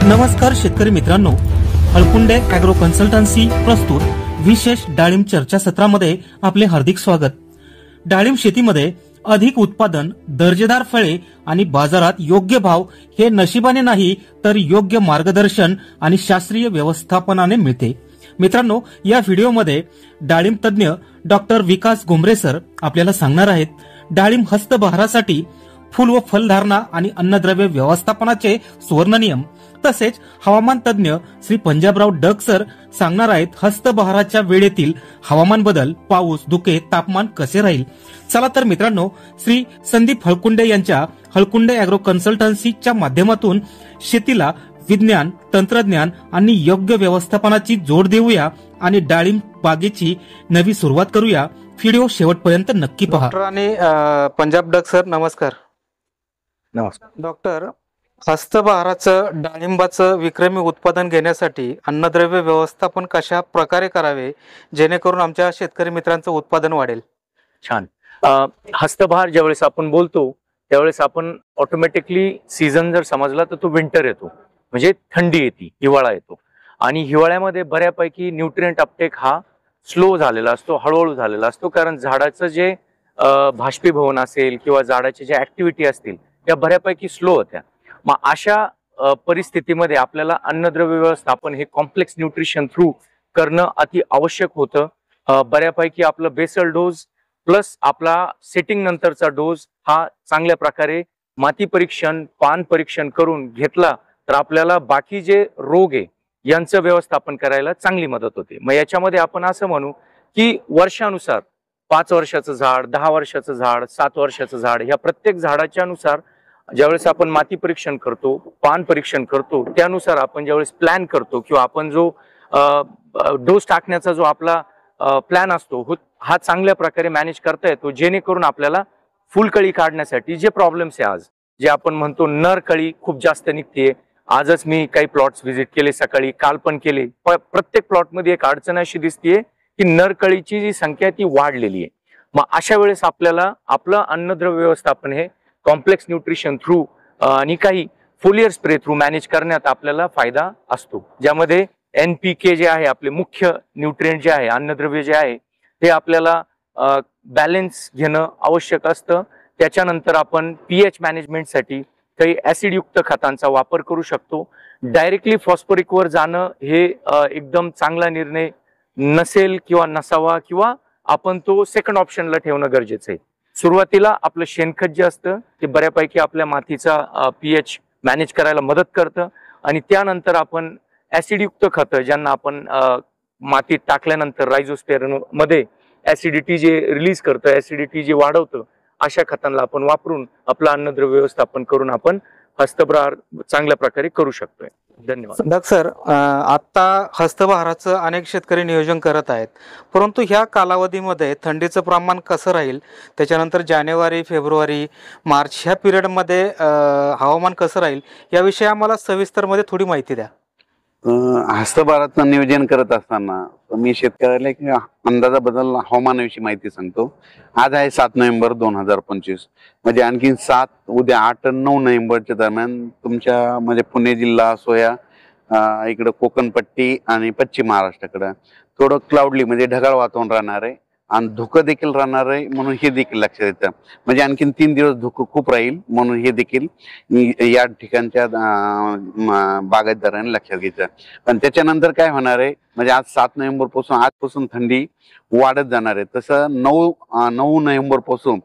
नमस्कार शेतकरी मित्रांनो, हळकुंडे ॲग्रो कन्सल्टन्सी प्रस्तुत विशेष डाळिंब चर्चासत्रामध्ये आपले हार्दिक स्वागत। डाळिंब शेतीमध्ये अधिक उत्पादन, दर्जेदार फळे आणि बाजारात योग्य भाव हे नशिबाने नाही तर योग्य मार्गदर्शन आणि शास्त्रीय व्यवस्थापनाने मिळते। मित्रांनो, या व्हिडिओमध्ये डाळिंब तज्ञ डॉक्टर विकास घुमरे सर आपल्याला सांगणार आहेत डाळिंब हस्तबहारासाठी फूल व फलधारणा आणि अन्नद्रव्य व्यवस्थापनाचे सुवर्ण नियम। तसेच हवामान तज्ञ श्री पंजाबराव डग सर सांगणार आहेत हस्तबहाराच्या वेळेतील हवामान बदल, पाऊस, धुके, तापमान कसे राहील। चला तर मित्रांनो, श्री संदीप हळकुंडे यांच्या हळकुंडे ॲग्रो कन्सल्टन्सीच्या माध्यमातून शेतीला विज्ञान, तंत्रज्ञान आणि योग्य व्यवस्थापनाची जोड देऊया आणि डाळिंब बागेची नवी सुरुवात करूया। व्हिडिओ शेवटपर्यंत नक्की पहा। डॉक्टर आणि पंजाब डग सर, नमस्कार। नमस्कार डॉक्टर, हस्तबहाराचं डाळिंबाचं विक्रमी उत्पादन घेण्यासाठी अन्नद्रव्य व्यवस्थापन कशा प्रकारे करावे जेणेकरून आमच्या शेतकरी मित्रांचं उत्पादन वाढेल? छान। हस्तबहार ज्यावेळेस आपण बोलतो त्यावेळेस आपण ऑटोमॅटिकली सीझन जर समजला तर तो विंटर येतो, म्हणजे थंडी येते, हिवाळा येतो। आणि हिवाळ्यामध्ये बऱ्यापैकी न्यूट्रिएंट अपटेक हा स्लो झालेला असतो, हळूहळू झालेला असतो, कारण झाडाचं जे बाष्पीभवन असेल किंवा झाडाची जे ऍक्टिव्हिटी असतील त्या बऱ्यापैकी स्लो होत्या। मग अशा परिस्थितीमध्ये आपल्याला अन्नद्रव्य व्यवस्थापन हे कॉम्प्लेक्स न्यूट्रिशन थ्रू करणं अति आवश्यक होतं। बऱ्यापैकी आपलं बेसल डोस प्लस आपला सेटिंग नंतरचा डोस हा चांगल्या प्रकारे माती परीक्षण, पान परीक्षण करून घेतला तर आपल्याला बाकी जे रोग आहे यांचं व्यवस्थापन करायला चांगली मदत होते। मग याच्यामध्ये आपण असं म्हणू की वर्षानुसार 5 वर्षाचं झाड, 10 वर्षाचं झाड, 7 वर्षाचं झाड, ह्या प्रत्येक झाडाच्या नुसार ज्यावेळेस आपण माती परीक्षण करतो, पान परीक्षण करतो, त्यानुसार आपण ज्यावेळेस प्लॅन करतो किंवा आपण जो डोस टाकण्याचा जो आपला प्लॅन असतो हा चांगल्या प्रकारे मॅनेज करता येतो, जेणेकरून आपल्याला फुलकळी काढण्यासाठी जे प्रॉब्लेम्स आहे आज जे आपण म्हणतो नर कळी खूप जास्त निघते। आजच मी काही प्लॉट्स व्हिजिट केले, सकाळी काल पण केले। प्रत्येक प्लॉटमध्ये एक अडचण अशी दिसतीये की नरकळीची जी संख्या ती वाढलेली आहे। मग अशा वेळेस आपल्याला आपलं अन्नद्रव्य व्यवस्थापन हे कॉम्प्लेक्स न्यूट्रिशन थ्रू आणि काही फोलियर स्प्रे थ्रू मॅनेज करण्यात आपल्याला फायदा असतो, ज्यामध्ये NPK जे आहे आपले मुख्य न्यूट्रिएंट जे आहे, अन्नद्रव्य जे आहे ते आपल्याला बॅलन्स घेणं आवश्यक असतं। त्याच्यानंतर आपण pH मॅनेजमेंटसाठी काही ऍसिडयुक्त खतांचा वापर करू शकतो। डायरेक्टली फॉस्फरिकवर जाणं हे एकदम चांगला निर्णय नसेल किंवा नसावा, किंवा आपण तो सेकंड ऑप्शनला ठेवणं गरजेचं आहे। सुरुवातीला आपलं शेणखत जे असतं ते बऱ्यापैकी आपल्या मातीचा pH मॅनेज करायला मदत करतं आणि त्यानंतर आपण ऍसिडयुक्त खतं ज्यांना आपण मातीत टाकल्यानंतर रायझोस्फिअर मध्ये ऍसिडिटी जे रिलीज करतं, ऍसिडिटी जे वाढवतं, अशा खतांना आपण वापरून आपलं अन्नद्रव्य व्यवस्थापन करून आपण हस्तबहार चांगल्या प्रकारे करू शकतोय। धन्यवाद। डग सर, आता हस्तबहाराचं अनेक शेतकरी नियोजन करत आहेत, परंतु ह्या कालावधीमध्ये थंडीचं प्रमाण कसं राहील, त्याच्यानंतर जानेवारी, फेब्रुवारी, मार्च ह्या पिरियडमध्ये हवामान कसं राहील याविषयी आम्हाला सविस्तरमध्ये थोडी माहिती द्या। हस्तबहाराचं नियोजन करत असताना मी शेतकऱ्याला एक अंदाजाबद्दल हवामानाविषयी माहिती सांगतो। आज आहे 7 नोव्हेंबर 2025, म्हणजे आणखी 7, उद्या 8 आणि 9 नोव्हेंबरच्या दरम्यान तुमच्या म्हणजे पुणे जिल्हा असो या इकडं कोकणपट्टी आणि पश्चिम महाराष्ट्राकडं थोडं क्लाउडली म्हणजे ढगाळ वातावरण राहणार आहे आणि धुकं देखील राहणार आहे, म्हणून हे देखील लक्षात येतं। म्हणजे आणखीन 3 दिवस धुकं खूप राहील, म्हणून हे देखील या ठिकाणच्या बागायतदारांनी लक्षात घ्यायचं। पण त्याच्यानंतर काय होणार आहे, म्हणजे आज 7 नोव्हेंबर पासून आजपासून थंडी वाढत जाणार आहे। तसं 9 नोव्हेंबर पासून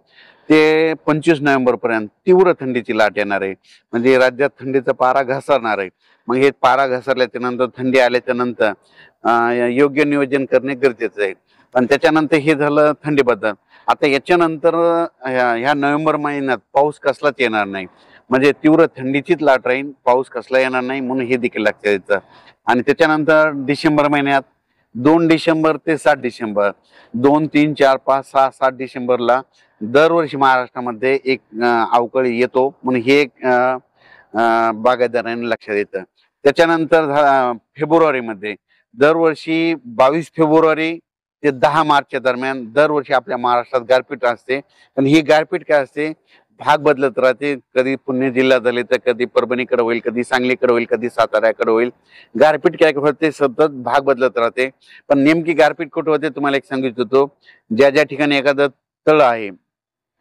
ते 25 नोव्हेंबर पर्यंत तीव्र थंडीची लाट येणार आहे, म्हणजे राज्यात थंडीचा पारा घसरणार आहे। मग हे पारा घसरल्याच्या नंतर, थंडी आल्याच्या नंतर योग्य नियोजन करणे गरजेचं आहे। पण त्याच्यानंतर हे झालं थंडीबद्दल। आता याच्यानंतर ह्या नोव्हेंबर महिन्यात पाऊस कसलाच येणार नाही, म्हणजे तीव्र थंडीचीच लाट राहील, पाऊस कसला येणार नाही, म्हणून हे देखील लक्षात येतं। आणि त्याच्यानंतर डिसेंबर महिन्यात 2 डिसेंबर ते 7 डिसेंबर 2, 3, 4, 5, 6, 7 डिसेंबरला दरवर्षी महाराष्ट्रामध्ये एक अवकाळी येतो, म्हणून हे एक बागायतदारांनी लक्षात येतं। त्याच्यानंतर फेब्रुवारीमध्ये दरवर्षी 22 फेब्रुवारी ते 10 मार्चच्या दरम्यान दरवर्षी आपल्या महाराष्ट्रात गारपीट असते। पण ही गारपीट काय असते, भाग बदलत राहते. कधी पुणे जिल्हा झाले तर कधी परभणीकडे होईल, कधी सांगलीकडे होईल, कधी साताऱ्याकडे होईल. गारपीट काय होते, सतत भाग बदलत राहते. पण नेमकी गारपीट कुठे होते तुम्हाला एक सांगू इच्छितो. ज्या ठिकाणी एखादं तळ आहे,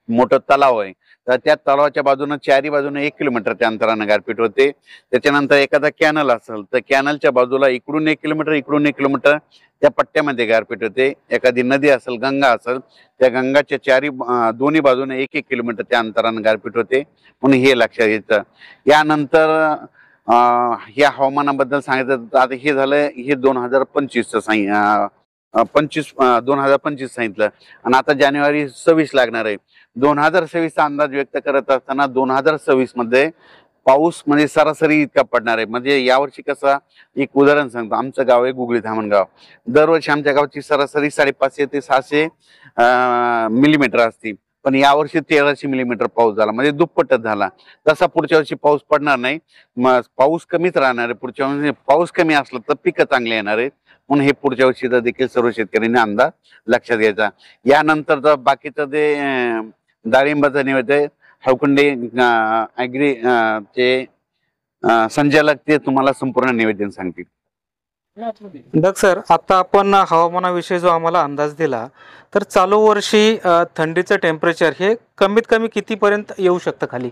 मोठं तलाव आहे, तर त्या तलावाच्या बाजूने चारी बाजूने 1 किलोमीटरच्या अंतराने गारपीट होते. त्याच्यानंतर एखादा कॅनल असेल तर कॅनलच्या बाजूला इकडून 1 किलोमीटर, इकडून 1 किलोमीटर त्या पट्ट्यामध्ये गारपीट होते. एखादी नदी असेल, गंगा असेल, त्या गंगाच्या दोन्ही बाजूने 1-1 किलोमीटरच्या अंतराने गारपीट होते. म्हणून हे लक्षात घ्यायचं. यानंतर या हवामानाबद्दल सांगायचं तर आता हे झालं, हे 2025 सांगितलं आणि आता जानेवारी 26 लागणार आहे. 2026चा अंदाज व्यक्त करत असताना 2026 मध्ये पाऊस म्हणजे सरासरी इतका पडणार आहे. म्हणजे यावर्षी कसं, एक उदाहरण सांगतो. आमचं गाव आहे गुगळी धामणगाव. दरवर्षी आमच्या गावची सरासरी 550 ते 600 मिलीमीटर असते. पण यावर्षी 1300 मिलीमीटर पाऊस झाला, म्हणजे दुप्पटच झाला. तसा पुढच्या वर्षी पाऊस पडणार नाही, मग पाऊस कमीच राहणार आहे. पुढच्या वर्षी पाऊस कमी असला तर पिकं चांगली येणार आहेत. म्हणून हे पुढच्या वर्षीचा देखील सर्व शेतकऱ्यांनी अंदाज लक्षात घ्यायचा. यानंतर बाकीचं जे डाळिंबाचं निवेदन आहे, हळकुंडे ॲग्री चे संचालक ते तुम्हाला संपूर्ण निवेदन सांगतील. डग सर, आता आपण हवामानाविषयी जो आम्हाला अंदाज दिला, तर चालू वर्षी थंडीचं टेम्परेचर हे कमीत कमी कितीपर्यंत येऊ शकतं खाली?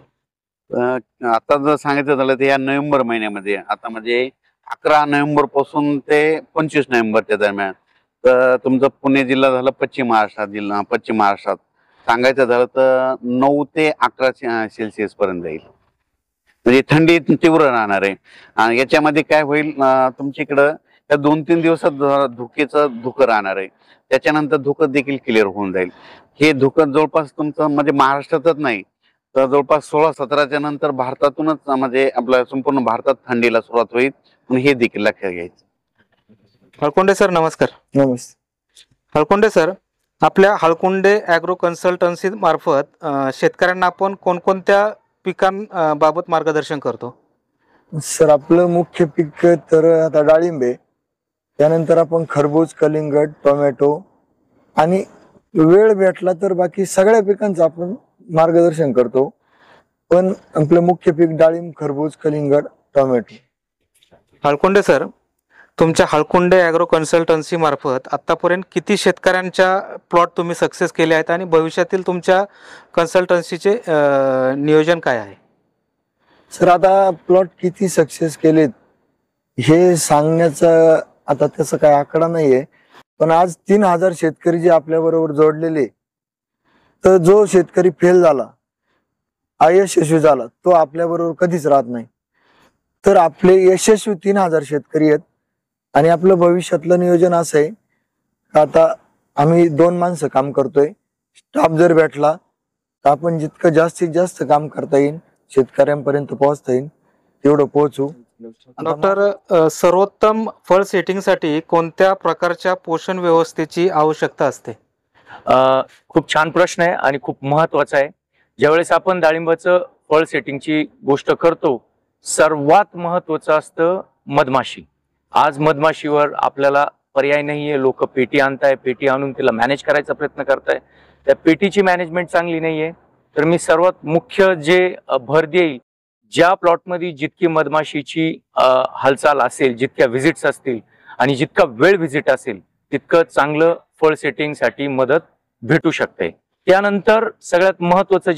आता जर सांगायचं झालं तर या नोव्हेंबर महिन्यामध्ये, आता म्हणजे 11 नोव्हेंबर पासून ते 25 नोव्हेंबरच्या दरम्यान, तर तुमचं पुणे जिल्हा झालं पश्चिम महाराष्ट्रात सांगायचं झालं तर 9 ते 11 सेल्सिअस पर्यंत जाईल. म्हणजे थंडी तीव्र राहणार आहे. आणि याच्यामध्ये काय होईल, तुमच्या इकडं त्या 2-3 दिवसात धुकं राहणार आहे. त्याच्यानंतर धुकं देखील क्लिअर होऊन जाईल. हे धुकं जवळपास तुमचं म्हणजे महाराष्ट्रातच नाही तर जवळपास 16-17च्या नंतर भारतातूनच म्हणजे आपल्या संपूर्ण भारतात थंडीला सुरुवात होईल. म्हणून हे देखील लक्षात घ्यायचं. हळकुंडे सर नमस्कार. नमस्ते. हळकुंडे सर, आपल्या हळकुंडे ॲग्रो कन्सल्टन्सी मार्फत शेतकऱ्यांना आपण कोणकोणत्या पिकांबाबत मार्गदर्शन करतो? सर, आपलं मुख्य पीक तर आता डाळिंब आहे. त्यानंतर आपण खरबूज, कलिंगड, टोमॅटो आणि वेळ भेटला तर बाकी सगळ्या पिकांचं आपण मार्गदर्शन करतो. पण आपलं मुख्य पीक डाळिंब, खरबूज, कलिंगड, टोमॅटो. हळकुंडे सर, तुमच्या हळकुंडे ॲग्रो कन्सल्टन्सी मार्फत आतापर्यंत किती शेतकऱ्यांच्या प्लॉट तुम्ही सक्सेस केले आहेत आणि भविष्यातील तुमच्या कन्सल्टन्सीचे नियोजन काय आहे? सर, आता प्लॉट किती सक्सेस केलेत हे सांगण्याचा आता त्याचा काय आकडा नाहीये. पण आज 3000 शेतकरी जे आपल्या बरोबर जोडलेले, तर जो शेतकरी फेल झाला, अयशस्वी झाला, तो आपल्या बरोबर कधीच राहत नाही. तर आपले यशस्वी 3000 शेतकरी आहेत. आणि आपलं भविष्यातलं नियोजन असं आहे, आता आम्ही 2 माणसं काम करतोय. स्टाफ जर भेटला तर आपण जितकं जास्तीत जास्त काम करता येईल, शेतकऱ्यांपर्यंत पोहोचता येईल तेवढं पोहोचू. डॉक्टर, सर्वोत्तम फळ सेटिंगसाठी कोणत्या प्रकारच्या पोषण व्यवस्थेची आवश्यकता असते? खूप छान प्रश्न आहे आणि खूप महत्वाचा आहे. ज्यावेळेस आपण डाळिंबाचं फळ सेटिंगची गोष्ट करतो, सर्वात महत्वाचं असतं मधमाशी. आज मधमाशीवर आपल्याला पर्याय नाहीये. लोक पेटी आणताय, पेटी आणून तिला मॅनेज करायचा प्रयत्न करताय. त्या पेटीची मॅनेजमेंट चांगली नाहीये. तर मी सर्वात मुख्य जे भर देईल, ज्या प्लॉटमध्ये जितकी मधमाशीची हालचाल असेल, जितक्या व्हिजिट्स असतील आणि जितका वेळ व्हिजिट असेल, तितकं चांगलं फळ सेटिंगसाठी मदत भेटू शकते. त्यानंतर सगळ्यात महत्वाचं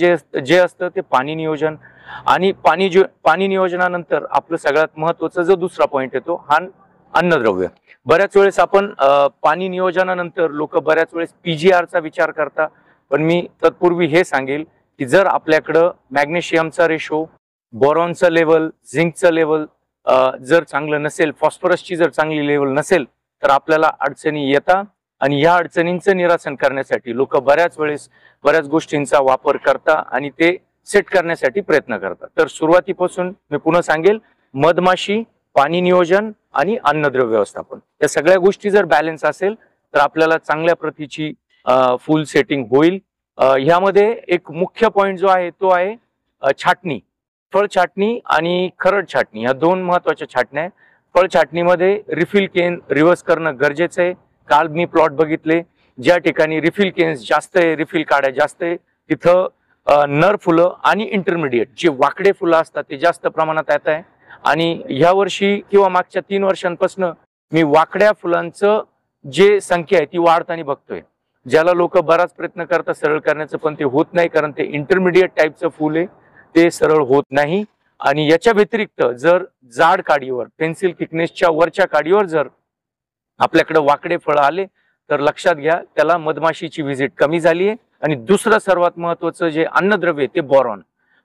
जे असतं ते पाणी नियोजन. आणि पाणी नियोजनानंतर आपलं सगळ्यात महत्वाचं जो दुसरा पॉइंट येतो हा अन्नद्रव्य. बऱ्याच वेळेस आपण पाणी नियोजनानंतर लोक बऱ्याच वेळेस PGRचा विचार करता. पण मी तत्पूर्वी हे सांगेल की जर आपल्याकडं मॅग्नेशियमचा रेशो, बोरॉनचं लेवल, झिंकचं लेवल जर चांगलं नसेल, फॉस्फरसची जर चांगली लेवल नसेल, तर आपल्याला अडचणी येतात. आणि या अडचणींचं निरासन करण्यासाठी लोक बऱ्याच वेळेस बऱ्याच गोष्टींचा वापर करता आणि ते सेट करण्यासाठी प्रयत्न करतात. तर सुरुवातीपासून मी पुन्हा सांगेल, मधमाशी, पाणी नियोजन आणि अन्नद्रव्य व्यवस्थापन, या सगळ्या गोष्टी जर बॅलन्स असेल तर आपल्याला चांगल्या प्रतीची फुल सेटिंग होईल. ह्यामध्ये एक मुख्य पॉइंट जो आहे तो आहे छाटणी. फळ छाटणी आणि खरड छाटणी, या 2 महत्वाच्या छाटण्या आहेत. फळ छाटणीमध्ये रिफिल केन रिव्हर्स करणं गरजेचं आहे. काल मी प्लॉट बघितले ज्या ठिकाणी रिफिल केन्स जास्त आहे, रिफिल काड्या जास्त आहे, तिथं नर फुलं आणि इंटरमिडिएट जे वाकडे फुलं असतात ते जास्त प्रमाणात येत आहे. आणि ह्या वर्षी किंवा मागच्या 3 वर्षांपासून मी वाकड्या फुलांचं जे संख्या आहे ती वाढताना बघतोय. ज्याला लोक बराच प्रयत्न करतात सरळ करण्याचं, पण ते होत नाही, कारण ते इंटरमिडिएट टाईपचं फुल आहे, ते सरळ होत नाही. आणि याच्या व्यतिरिक्त जर जाड काडीवर, पेन्सिल थिकनेसच्या वरच्या काडीवर जर आपल्याकडे वाकडे फळ आले तर लक्षात घ्या त्याला मधमाशीची व्हिजिट कमी झाली आहे. आणि दुसरं सर्वात महत्वाचं जे अन्नद्रव्य ते बोरॉन.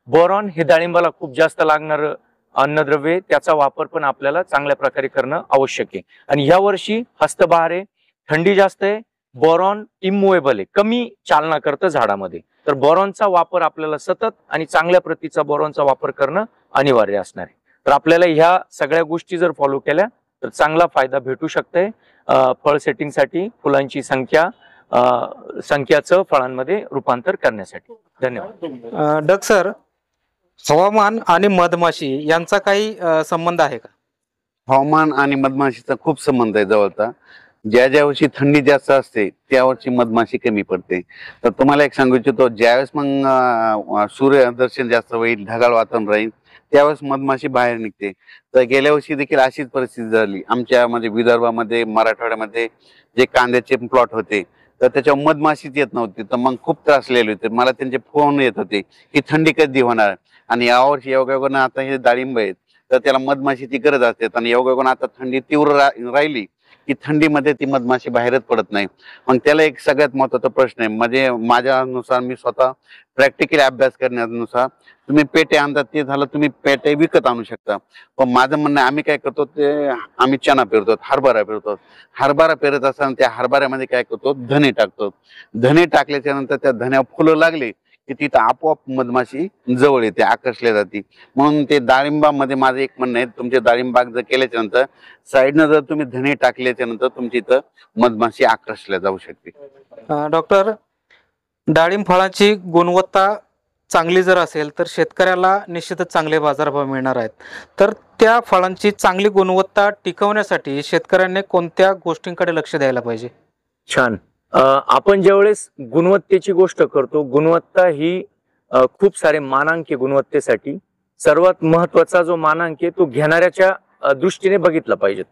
बोरॉन हे डाळिंबाला खूप जास्त लागणारं अन्नद्रव्य, त्याचा वापर पण आपल्याला चांगल्या प्रकारे करणं आवश्यक आहे. आणि ह्या वर्षी हस्तबहार आहे, थंडी जास्त आहे, बोरॉन इमूवेबल आहे, कमी चालना करतं झाडामध्ये. तर बोरॉनचा वापर आपल्याला सतत आणि चांगल्या प्रतीचा बोरॉनचा वापर करणं अनिवार्य असणार आहे. तर आपल्याला ह्या सगळ्या गोष्टी जर फॉलो केल्या तर चांगला फायदा भेटू शकते फळ सेटिंगसाठी, फुलांची संख्याचं फळांमध्ये रूपांतर करण्यासाठी. धन्यवाद. डग सर, हवामान आणि मधमाशी यांचा काही संबंध आहे का? हवामान आणि मधमाशीचा खूप संबंध आहे जवळचा. ज्या वर्षी थंडी जास्त असते त्या वर्षी मधमाशी कमी पडते. तर तुम्हाला एक सांगू इच्छितो, ज्यावेळेस मग सूर्यदर्शन जास्त होईल, ढगाळ वातावरण राहील, त्यावेळेस मधमाशी बाहेर निघते. तर गेल्या वर्षी देखील अशीच परिस्थिती झाली. आमच्या म्हणजे विदर्भामध्ये, मराठवाड्यामध्ये जे कांद्याचे प्लॉट होते तर त्याच्यावर मधमाशीच येत नव्हती. तर मग खूप त्रासलेले होते. मला त्यांचे फोन येत होते की थंडी कधी होणार. आणि यावर्षी योगायोगानं आता हे डाळिंब आहेत तर त्याला मधमाशीची गरज असते. आणि योगायोगानं आता थंडी तीव्र राहिली की थंडीमध्ये ती मधमाशी बाहेरच पडत नाही. मग त्याला एक सगळ्यात महत्वाचा प्रश्न आहे, म्हणजे माझ्यानुसार, मी स्वतः प्रॅक्टिकली अभ्यास करण्यानुसार, तुम्ही पेटे आणतात ते झालं, तुम्ही पेटे विकत आणू शकता. पण माझं म्हणणं, आम्ही काय करतो ते आम्ही चना पेरतो, हरभरा पेरतो. हरभरा पेरत असताना त्या हरभऱ्यामध्ये काय करतो, धने टाकतो. धने टाकल्याच्या नंतर त्या धन्यावर फुलं लागली की तिथं आपोआप मधमाशी जवळ येते, आकर्षल्या जाते. म्हणून ते डाळिंबामध्ये माझं एक म्हणणं आहे, तुमचे डाळिंब बाग जर केल्याच्या नंतर साईडनं जर तुम्ही धने टाकल्याच्या नंतर तुमची इथं मधमाशी आकर्षल्या जाऊ शकते. डॉक्टर, डाळिंब फळाची गुणवत्ता चांगली जर असेल तर शेतकऱ्याला निश्चितच चांगले बाजारभाव मिळणार आहेत. तर त्या फळांची चांगली गुणवत्ता टिकवण्यासाठी शेतकऱ्यांनी कोणत्या गोष्टींकडे लक्ष द्यायला पाहिजे? छान. आपण ज्यावेळेस गुणवत्तेची गोष्ट करतो, गुणवत्ता ही खूप सारे मानांक आहे. गुणवत्तेसाठी सर्वात महत्वाचा जो मानांक आहे तो घेणाऱ्याच्या दृष्टीने बघितला पाहिजे.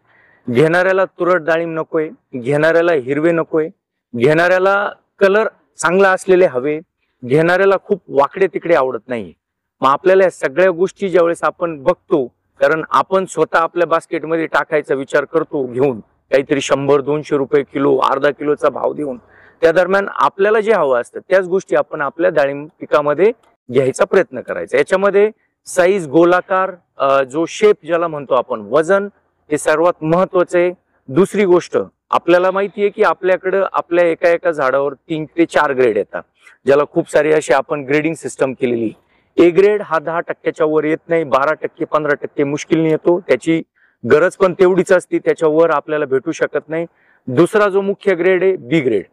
घेणाऱ्याला तुरट डाळिंब नकोय, घेणाऱ्याला हिरवे नकोय, घेणाऱ्याला कलर चांगला असलेले हवे, घेणाऱ्याला खूप वाकडे तिकडे आवडत नाही. मग आपल्याला या सगळ्या गोष्टी ज्यावेळेस आपण बघतो, कारण आपण स्वतः आपल्या बास्केटमध्ये टाकायचा विचार करतो, घेऊन काहीतरी 100-200 रुपये किलो, अर्धा किलोचा भाव देऊन, त्या दरम्यान आपल्याला जे हवं असतं त्याच गोष्टी आपण आपल्या डाळिंब पिकामध्ये घ्यायचा प्रयत्न करायचा. याच्यामध्ये साईज, गोलाकार, जो शेप ज्याला म्हणतो आपण, वजन, हे सर्वात महत्वाचं आहे. दुसरी गोष्ट, आपल्याला माहिती आहे की आपल्याकडं आपल्या एका झाडावर 3 ते 4 ग्रेड येतात, ज्याला खूप सारी अशी आपण ग्रेडिंग सिस्टम केलेली. ए ग्रेड हा 10% वर येत नाही, 12%, 15% मुश्किलने येतो. त्याची गरज पण तेवढीच असते, त्याच्यावर आपल्याला भेटू शकत नाही. दुसरा जो मुख्य ग्रेड आहे बी ग्रेड.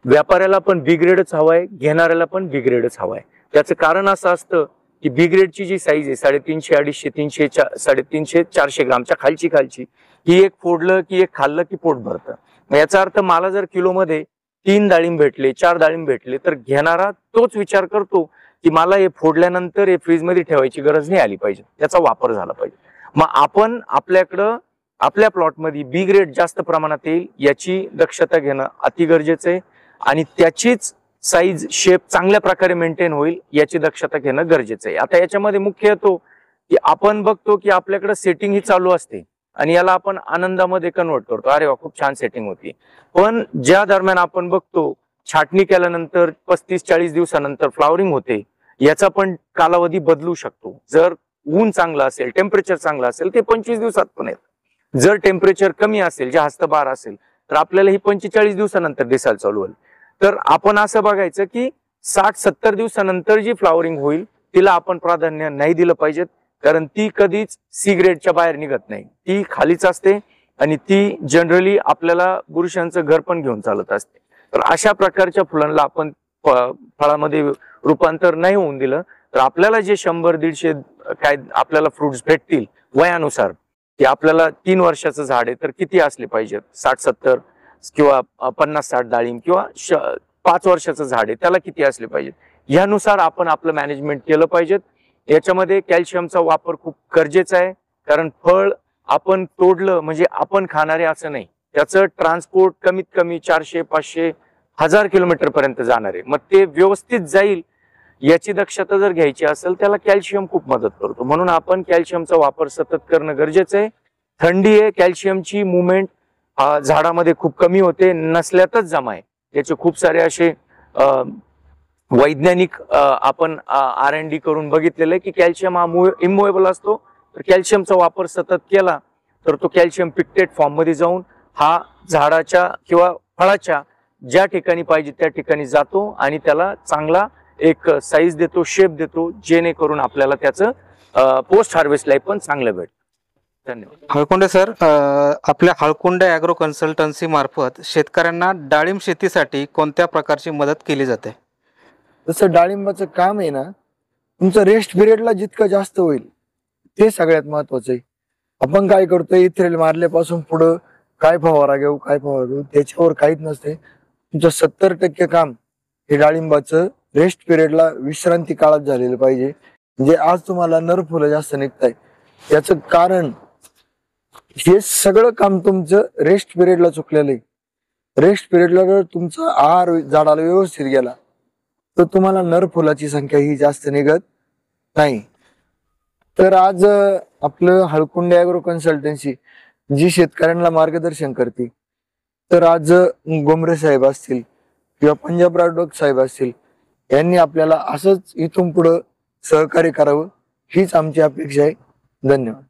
व्यापाऱ्याला पण बी ग्रेडच हवाय, घेणाऱ्याला पण बी ग्रेडच हवाय. त्याचं कारण असं असतं की बी ग्रेडची जी साईज आहे 350, 250, 300, 350, 400 ग्रामच्या खालची ही एक फोडलं की एक खाल्लं की पोट भरतं. याचा अर्थ मला जर किलोमध्ये 3 डाळिंब भेटले, 4 डाळिंब भेटले तर घेणारा तोच विचार करतो की मला हे फोडल्यानंतर हे फ्रीजमध्ये ठेवायची गरज नाही आली पाहिजे, त्याचा वापर झाला पाहिजे. मग आपण आपल्याकडं आपल्या प्लॉटमध्ये बी ग्रेड जास्त प्रमाणात येईल याची दक्षता घेणं अति गरजेचं आहे. आणि त्याचीच साईज, शेप चांगल्या प्रकारे मेंटेन होईल याची दक्षता घेणं गरजेचं आहे. आता याच्यामध्ये मुख्य येतो की आपण बघतो की आपल्याकडे सेटिंग ही चालू असते आणि याला आपण आनंदामध्ये कन्वर्ट करतो, अरे वा खूप छान सेटिंग होती. पण ज्या दरम्यान आपण बघतो छाटणी केल्यानंतर 35-40 दिवसानंतर फ्लॉवरिंग होते, याचा पण कालावधी बदलू शकतो. जर ऊन चांगलं असेल, टेम्परेचर चांगलं असेल ते 25 दिवसात पण येत. जर टेम्परेचर कमी असेल, जे हस्तबहार असेल, तर आपल्याला ही 45 दिवसानंतर दिसायला चालू होईल. तर आपण असं बघायचं की 60-70 दिवसानंतर जी फ्लॉवरिंग होईल तिला आपण प्राधान्य नाही दिलं पाहिजे, कारण ती कधीच सी ग्रेडच्या बाहेर निघत नाही, ती खालीच असते आणि ती जनरली आपल्याला बुरशांचं घर पण घेऊन चालत असते. तर अशा प्रकारच्या फुलांना आपण फळामध्ये रूपांतर नाही होऊन दिलं तर आपल्याला जे 100-150 काय आपल्याला फ्रुट्स भेटतील वयानुसार, की आपल्याला 3 वर्षाचं झाड आहे तर किती असले पाहिजेत, 60-70 किंवा 50-60 डाळिंब, किंवा 5 वर्षाचं झाड आहे त्याला किती असले पाहिजे, यानुसार आपण आपलं मॅनेजमेंट केलं पाहिजे. याच्यामध्ये कॅल्शियमचा वापर खूप गरजेचा आहे, कारण फळ आपण तोडलं म्हणजे आपण खाणारे असं नाही, त्याचं ट्रान्सपोर्ट कमीत कमी 400, 500, 1000 किलोमीटर पर्यंत जाणार आहे. मग ते व्यवस्थित जाईल याची दक्षता जर घ्यायची असेल त्याला कॅल्शियम खूप मदत करतो. म्हणून आपण कॅल्शियमचा वापर सतत करणं गरजेचं आहे. थंडी आहे, कॅल्शियमची मुवमेंट झाडामध्ये खूप कमी होते, नसल्यातच जमा आहे. याचे खूप सारे असे वैज्ञानिक आपण R&D करून बघितलेलं आहे की कॅल्शियम हा इमूव्हेबल असतो. तर कॅल्शियमचा वापर सतत केला तर तो कॅल्शियम पिक्टेट फॉर्म मध्ये जाऊन हा झाडाच्या किंवा फळाच्या ज्या ठिकाणी पाहिजे त्या ठिकाणी जातो आणि त्याला चांगला एक साईज देतो, शेप देतो, जेणेकरून आपल्याला त्याचं पोस्ट हार्वेस्ट लाईफ पण चांगलं भेटतं. धन्यवाद. हळकुंडे सर, आपल्या हळकुंडे ॲग्रो कन्सल्टन्सी मार्फत शेतकऱ्यांना डाळिंब शेतीसाठी कोणत्या प्रकारची मदत केली जाते? जसं डाळिंबाचं काम आहे ना, तुमचं रेस्ट पिरियडला जितकं जास्त होईल ते सगळ्यात महत्वाचं आहे. आपण काय करतोय, इथ्रेल मारल्यापासून पुढं काय फवारा घेऊ काय फवारा घेऊ त्याच्यावर काहीच नसते. तुमचं 70% काम हे डाळिंबाचं रेस्ट पिरियडला विश्रांती काळात झालेलं पाहिजे. म्हणजे आज तुम्हाला नर फुलं जास्त निघताय याचं कारण हे सगळं काम तुमचं रेस्ट पिरियडला चुकलेलं आहे. रेस्ट पिरियडला जर तुमचा आहार झाडाला व्यवस्थित गेला तर तुम्हाला नर फुलाची संख्या ही जास्त निघत नाही. तर आज आपलं हळकुंडे ॲग्रो कन्सल्टन्सी जी शेतकऱ्यांना मार्गदर्शन करते, तर आज गोमरे साहेब असतील किंवा पंजाब रावडक साहेब असतील यांनी आपल्याला असंच इथून पुढं सहकार्य करावं हीच आमची अपेक्षा आहे. धन्यवाद.